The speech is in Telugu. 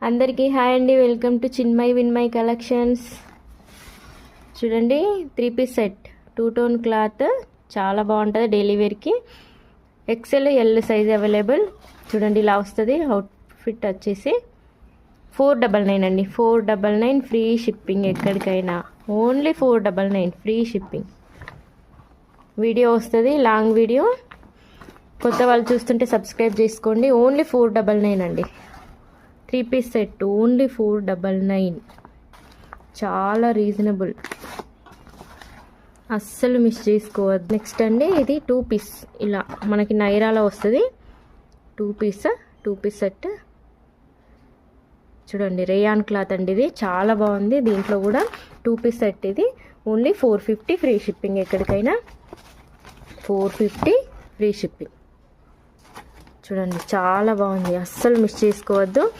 అందరికీ హాయ్ అండి, వెల్కమ్ టు చిన్మయ్ విన్మయ్ కలెక్షన్స్. చూడండి 3 పీస్ సెట్ 2 టోన్ క్లాత్ చాలా బాగుంటుంది డైలీ వేర్కి. XL L size available. చూడండి ఇలా వస్తుంది. అవుట్ఫిట్ వచ్చేసి 499 అండి. 499 ఫ్రీ షిప్పింగ్. ఎక్కడికైనా ఓన్లీ 499 ఫ్రీ షిప్పింగ్. వీడియో వస్తుంది, లాంగ్ వీడియో. కొత్త వాళ్ళు చూస్తుంటే సబ్స్క్రైబ్ చేసుకోండి. ఓన్లీ 499 అండి. 3 పీస్ సెట్ ఓన్లీ 499. చాలా రీజనబుల్, అస్సలు మిస్ చేసుకోవద్దు. నెక్స్ట్ అండి ఇది 2 పీస్. ఇలా మనకి నైరాలో వస్తుంది. 2 పీస్ సెట్. చూడండి రేయాన్ క్లాత్ అండి, ఇది చాలా బాగుంది. దీంట్లో కూడా 2 పీస్ సెట్. ఇది ఓన్లీ 450 ఫ్రీ షిప్పింగ్. ఎక్కడికైనా 450 ఫ్రీ షిప్పింగ్. చూడండి చాలా బాగుంది, అస్సలు మిస్ చేసుకోవద్దు.